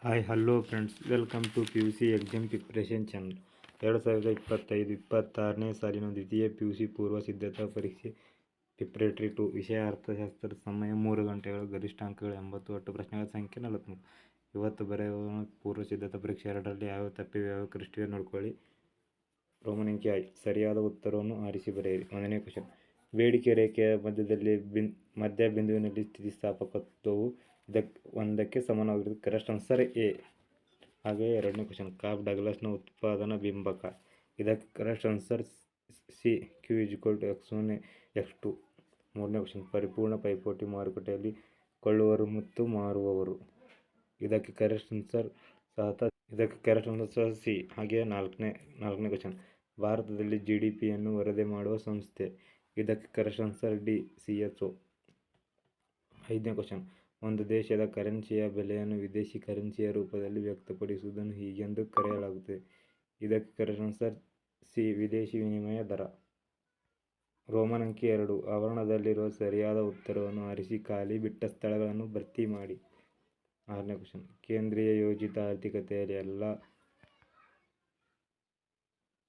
Hi hello friends, welcome to PUC exam preparation channel. 2025-26ನೇ ಸಾಲಿನ ದ್ವಿತೀಯ PUC ಪೂರ್ವ ಸಿದ್ಧತಾ ಪರೀಕ್ಷೆ ಪ್ರಿಪ್ರೇಟರಿ 2 ವಿಷಯ ಅರ್ಥಶಾಸ್ತ್ರ. ಸಮಯ 3 ಗಂಟೆಗಳು. ಗರಿಷ್ಠ ಅಂಕಗಳು 80. ಒಟ್ಟು ಪ್ರಶ್ನೆಗಳ ಸಂಖ್ಯೆ 43. ಇವತ್ತು ಬರೆಯುವ ಪೂರ್ವ ಸಿದ್ಧತಾ ಪರೀಕ್ಷೆ 2ರಲ್ಲಿ ಯಾವ ತಪ್ಪಿವೆ, ಯಾವ ಕೃಷ್ಟಿವೆ ನೋಡ್ಕೊಳ್ಳಿ. ರೋಮನ್ ಅಂಕಿ I. ಸರಿಯಾದ ಉತ್ತರವನ್ನು ಆರಿಸಿ ಬರೆಯಿರಿ. 1ನೇ ಕ್ವಶನ್. ಬೇಡಿಕೆ ರೇಖೆಯ ಮಧ್ಯ ಬಿಂದುವಿನಲ್ಲಿ ಸ್ಥಿತಿಸ್ಥಾಪಕತ್ವವು ಒಂದಕ್ಕೆ ಸಮಾನವಾಗಿರುತ್ತದೆ. Correct answer A. ಹಾಗೆಯೇ 2ನೇ ಕ್ವಶನ್. ಕಾಬ್ ಡಗ್ಲಾಸ್ನ ಉತ್ಪಾದನಾ ಬಿಂಬಕ. ಇದಕ್ಕೆ correct answer C. Q = X1 X2. 3ನೇ ಕ್ವಶನ್. ಪರಿಪೂರ್ಣ ಪೈಪೋಟಿ ಮಾರುಕಟ್ಟೆಯಲ್ಲಿ ಕೊಳ್ಳುವವರು ಮತ್ತು ಮಾರುವವರು. ಇದಕ್ಕೆ ಕರೆಕ್ಟ್ ಆನ್ಸರ್ ಸಹ ಸಿ. ಹಾಗೆಯೇ 4ನೇ ಕ್ವಶನ್. ಭಾರತದಲ್ಲಿ GDPಯನ್ನು ವರದಿ ಮಾಡುವ ಸಂಸ್ಥೆ. ಇದಕ್ಕೆ ಕರೆಕ್ಟ್ ಆನ್ಸರ್ ಡಿ. CSO. 5ನೇ ಕ್ವಶನ್. ಒಂದು ದೇಶದ ಕರೆನ್ಸಿಯ ಬೆಲೆಯನ್ನು ವಿದೇಶಿ ಕರೆನ್ಸಿಯ ರೂಪದಲ್ಲಿ ವ್ಯಕ್ತಪಡಿಸುವುದನ್ನು ಹೀಗೆಂದು ಕರೆಯಲಾಗುತ್ತದೆ. ಇದಕ್ಕೆ ಕರೆಕ್ಟ್ ಆನ್ಸರ್ ಸಿ. ವಿದೇಶಿ ವಿನಿಮಯ ದರ. ರೋಮನ್ ಅಂಕಿ 2. ಆವರಣದಲ್ಲಿರುವ ಸರಿಯಾದ ಉತ್ತರವನ್ನು ಆರಿಸಿ ಖಾಲಿ ಬಿಟ್ಟ ಸ್ಥಳಗಳನ್ನು ಭರ್ತಿ ಮಾಡಿ. 6ನೇ ಕ್ವಶನ್. ಕೇಂದ್ರೀಯ ಯೋಜಿತ ಆರ್ಥಿಕತೆಯಲ್ಲಿ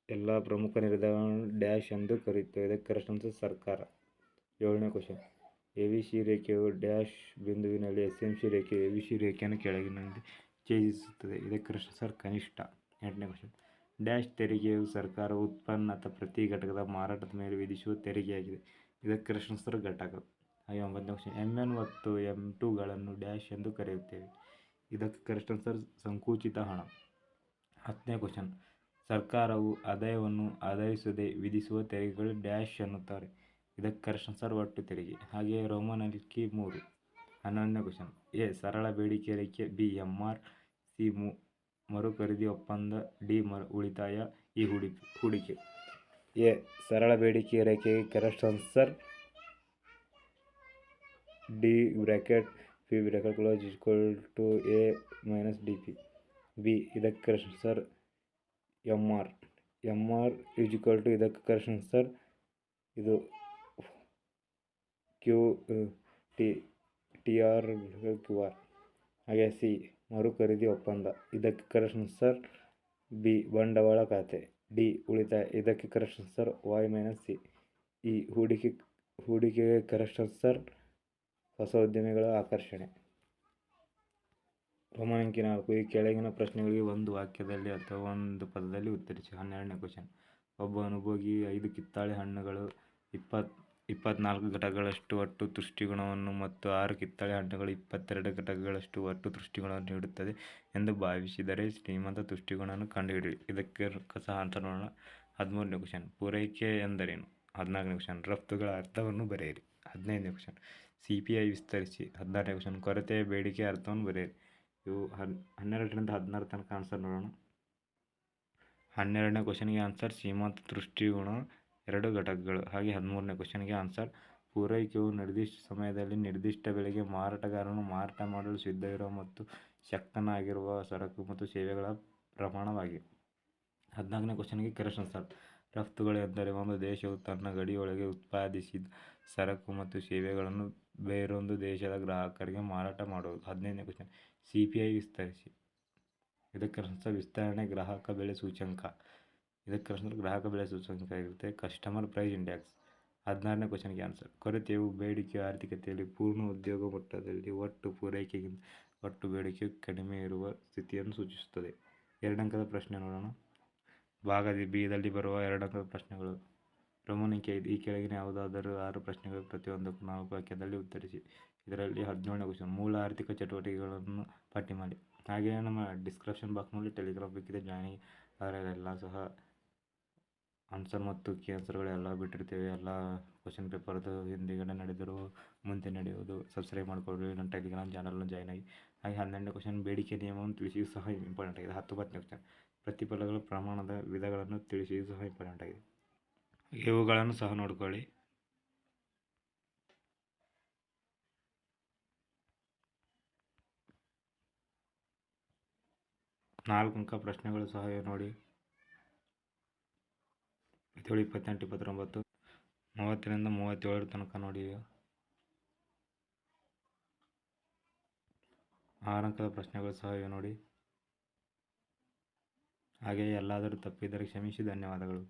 ಎಲ್ಲ ಪ್ರಮುಖ ನಿರ್ಧಾರಗಳನ್ನು ಡ್ಯಾಶ್ ಎಂದು ಕರೆಯುತ್ತೇವೆ. ಇದಕ್ಕೆ ಕರೆಕ್ಟ್ ಆನ್ಸರ್ ಸರ್ಕಾರ. 7ನೇ ಕ್ವಶನ್. ABC ರೇಖೆಯು ಡ್ಯಾಶ್ ಬಿಂದುವಿನಲ್ಲಿ SMC ರೇಖೆಯು ABC ರೇಖೆಯನ್ನು ಕೆಳಗಿನಂತೆ ಛೇದಿಸುತ್ತದೆ. ಇದಕ್ಕೆ ಕರೆಕ್ಟ್ ಆನ್ಸರ್ ಕನಿಷ್ಠ. 8ನೇ ಕ್ವಶನ್. ಡ್ಯಾಶ್ ತೆರಿಗೆಯು ಸರ್ಕಾರವು ಉತ್ಪನ್ನ ಅಥವಾ ಪ್ರತಿ ಘಟಕದ ಮಾರಾಟದ ಮೇಲೆ ವಿಧಿಸುವ ತೆರಿಗೆಯಾಗಿದೆ. ಇದಕ್ಕೆ ಕರೆಕ್ಟ್ ಆನ್ಸರ್ ಘಟಕ. 9ನೇ ಕ್ವಶನ್. MN ಮತ್ತು M2ಗಳನ್ನು ಡ್ಯಾಶ್ ಎಂದು ಕರೆಯುತ್ತೇವೆ. ಇದಕ್ಕೆ ಕರೆಕ್ಟ್ ಆನ್ಸರ್ ಸಂಕುಚಿತ ಹಣ. 10ನೇ ಕ್ವಶನ್. ಸರ್ಕಾರವು ಆದಾಯವನ್ನು ಆಧರಿಸದೆ ವಿಧಿಸುವ ತೆರಿಗೆಗಳು ಡ್ಯಾಶ್ ಎನ್ನುತ್ತಾರೆ. ಇದಕ್ಕೆ ಕರೆಕ್ಟ್ ಆನ್ಸರ್ ಒಟ್ಟು ತೆರಿಗೆ. ಹಾಗೆಯೇ ರೋಮನ್ ಅಂಕಿ 3. 11ನೇ ಕ್ವಶನ್. ಎ. ಸರಳ ಬೇಡಿಕೆ ರೇಖೆ. ಬಿ. MR. ಸಿ. ಮರುಖರೀದಿ ಒಪ್ಪಂದ. ಡಿ. ಉಳಿತಾಯ. ಇ. ಹೂಡಿಕೆ. ಎ. ಸರಳ ಬೇಡಿಕೆ ರೇಖೆಗೆ correct answer D. P = A - DP. B. ಇದಕ್ಕೆ ಕರೆಕ್ಟ್ ಆನ್ಸರ್ MR. MR = ಇದಕ್ಕೆ ಕರೆಕ್ಟ್ ಆನ್ಸರ್ ಇದು TR. ಹಾಗೆ ಸಿ. ಮರುಖರೀದಿ ಒಪ್ಪಂದ. ಇದಕ್ಕೆ ಕರೆಕ್ಟ್ ಆನ್ಸರ್ ಬಿ. ಬಂಡವಾಳ ಖಾತೆ. ಡಿ. ಉಳಿತಾಯ. ಇದಕ್ಕೆ ಕರೆಕ್ಟ್ ಆನ್ಸರ್ Y - C. ಈ ಹೂಡಿಕೆಗೆ ಕರೆಕ್ಟ್ ಆನ್ಸರ್ ಹೊಸ ಉದ್ಯಮಿಗಳ ಆಕರ್ಷಣೆ. ರೋಮನ್ ಅಂಕಿ 4. ಈ ಕೆಳಗಿನ ಪ್ರಶ್ನೆಗಳಿಗೆ ಒಂದು ವಾಕ್ಯದಲ್ಲಿ ಅಥವಾ ಒಂದು ಪದದಲ್ಲಿ ಉತ್ತರಿಸಿ. 12ನೇ ಕ್ವಶನ್. ಒಬ್ಬ ಅನುಭೋಗಿ 5 ಕಿತ್ತಳೆ ಹಣ್ಣುಗಳು 24 ಘಟಕಗಳಷ್ಟು ಒಟ್ಟು ತುಷ್ಟಿಗುಣವನ್ನು ಮತ್ತು 6 ಕಿತ್ತಳೆ ಹಣ್ಣುಗಳು 22 ಘಟಕಗಳಷ್ಟು ಒಟ್ಟು ತುಷ್ಟಿಗುಣವನ್ನು ನೀಡುತ್ತದೆ ಎಂದು ಭಾವಿಸಿದರೆ ಶ್ರೀಮಂತ ತುಷ್ಟಿಗುಣವನ್ನು ಕಂಡುಹಿಡಿಯಿರಿ. ಇದಕ್ಕೆ ಸಹ ಆನ್ಸರ್ ನೋಡೋಣ. 13ನೇ ಕ್ವಶನ್. ಪೂರೈಕೆ ಎಂದರೇನು? 14ನೇ ಕ್ವಶನ್. ರಫ್ತುಗಳ ಅರ್ಥವನ್ನು ಬರೆಯಿರಿ. 15ನೇ ಕ್ವಶನ್. CPI ವಿಸ್ತರಿಸಿ. 16ನೇ ಕ್ವಶನ್. ಕೊರತೆಯ ಬೇಡಿಕೆಯ ಅರ್ಥವನ್ನು ಬರೆಯಿರಿ. ಇವು 12ರಿಂದ 16 ತನಕ ಆನ್ಸರ್ ನೋಡೋಣ. 12ನೇ ಕ್ವಶನ್ಗೆ ಆನ್ಸರ್ ಶ್ರೀಮಂತ ತುಷ್ಟಿಗುಣ 2 ಘಟಕಗಳು. ಹಾಗೆ 13ನೇ ಕ್ವಶನ್ಗೆ ಆನ್ಸರ್ ಪೂರೈಕೆಯು ನಿರ್ದಿಷ್ಟ ಸಮಯದಲ್ಲಿ ನಿರ್ದಿಷ್ಟ ಬೆಲೆಗೆ ಮಾರಾಟಗಾರನು ಮಾರಾಟ ಮಾಡಲು ಸಿದ್ಧವಿರುವ ಮತ್ತು ಶಕ್ತನಾಗಿರುವ ಸರಕು ಮತ್ತು ಸೇವೆಗಳ ಪ್ರಮಾಣವಾಗಿದೆ. 14ನೇ ಕ್ವಶನ್ಗೆ ಕರೆಕ್ಟ್ ಆನ್ಸರ್ ರಫ್ತುಗಳು ಎಂದರೆ ಒಂದು ದೇಶವು ತನ್ನ ಗಡಿಯೊಳಗೆ ಉತ್ಪಾದಿಸಿದ ಸರಕು ಮತ್ತು ಸೇವೆಗಳನ್ನು ಬೇರೊಂದು ದೇಶದ ಗ್ರಾಹಕರಿಗೆ ಮಾರಾಟ ಮಾಡುವುದು. 15ನೇ ಕ್ವಶನ್. CPI ವಿಸ್ತರಿಸಿ. ಇದಕ್ಕೆ ಆನ್ಸರ್ ವಿಸ್ತರಣೆ ಗ್ರಾಹಕ ಬೆಲೆ ಸೂಚ್ಯಂಕ. ಇದಕ್ಕೆ ಆನ್ಸರ್ ಗ್ರಾಹಕ ಬೆಲೆ ಸೂಚ್ಯಂಕ ಇರುತ್ತೆ. Customer price index. 16ನೇ ಕ್ವಶನ್ಗೆ ಆನ್ಸರ್ ಕೊರತೆಯು ಬೇಡಿಕೆಯ ಆರ್ಥಿಕತೆಯಲ್ಲಿ ಪೂರ್ಣ ಉದ್ಯೋಗ ಮಟ್ಟದಲ್ಲಿ ಒಟ್ಟು ಪೂರೈಕೆಗಿಂತ ಒಟ್ಟು ಬೇಡಿಕೆಯು ಕಡಿಮೆ ಇರುವ ಸ್ಥಿತಿಯನ್ನು ಸೂಚಿಸುತ್ತದೆ. 2 ಅಂಕದ ಪ್ರಶ್ನೆ ನೋಡೋಣ. ಭಾಗ ಬಿದಲ್ಲಿ ಬರುವ 2 ಅಂಕದ ಪ್ರಶ್ನೆಗಳು. ರೋಮನ್ ಅಂಕಿ 5. ಈ ಕೆಳಗಿನ ಯಾವುದಾದರೂ 6 ಪ್ರಶ್ನೆಗಳು ಪ್ರತಿಯೊಂದಕ್ಕೂ 4 ವಾಕ್ಯದಲ್ಲಿ ಉತ್ತರಿಸಿ. ಇದರಲ್ಲಿ 17ನೇ ಕ್ವಶನ್. ಮೂಲ ಆರ್ಥಿಕ ಚಟುವಟಿಕೆಗಳನ್ನು ಪಟ್ಟಿ ಮಾಡಿ. ಹಾಗೆಯೇ ನಮ್ಮ ಡಿಸ್ಕ್ರಿಪ್ಷನ್ ಬಾಕ್ಸ್ನಲ್ಲಿ ಟೆಲಿಗ್ರಾಮ್ ಬೇಕಿದೆ ಜಾಯ್ನ್ ಆಗಿ. ಅದರಲ್ಲೆಲ್ಲ ಸಹ ಆನ್ಸರ್ ಮತ್ತು ಕೀ ಆನ್ಸರ್ಗಳೆಲ್ಲ ಬಿಟ್ಟಿರ್ತೇವೆ. ಎಲ್ಲ ಕ್ವಶನ್ ಪೇಪರ್ದು ಹಿಂದಿಗಡೆ ನಡೆದಿರುವ ಮುಂದೆ ನಡೆಯುವುದು. ಸಬ್ಸ್ಕ್ರೈಬ್ ಮಾಡಿಕೊಳ್ಳಿ. ನನ್ನ ಟೆಲಿಗ್ರಾಮ್ ಚಾನಲ್ನ ಜಾಯ್ನ್ ಆಗಿ. ಹಾಗೆ 12ನೇ ಕ್ವಶನ್. ಬೇಡಿಕೆ ನಿಯಮವನ್ನು ತಿಳಿಸಿಯೂ ಸಹ ಇಂಪಾರ್ಟೆಂಟ್ ಆಗಿದೆ. 19ನೇ ಕ್ವಶನ್. ಪ್ರತಿಫಲಗಳ ಪ್ರಮಾಣದ ವಿಧಗಳನ್ನು ತಿಳಿಸಿಯೂ ಸಹ ಇಂಪಾರ್ಟೆಂಟ್ ಆಗಿದೆ. ಇವುಗಳನ್ನು ಸಹ ನೋಡ್ಕೊಳ್ಳಿ. ನಾಲ್ಕು ಅಂಕ ಪ್ರಶ್ನೆಗಳು ಸಹ ನೋಡಿ. 17, 28, 29, 30ರಿಂದ 37 ತನಕ ನೋಡಿ. 6 ಅಂಕದ ಪ್ರಶ್ನೆಗಳು ಸಹ ಇವೆ ನೋಡಿ. ಹಾಗೆಯೇ ಎಲ್ಲಾದರೂ ತಪ್ಪಿದ್ದರೆ ಕ್ಷಮಿಸಿ. ಧನ್ಯವಾದಗಳು.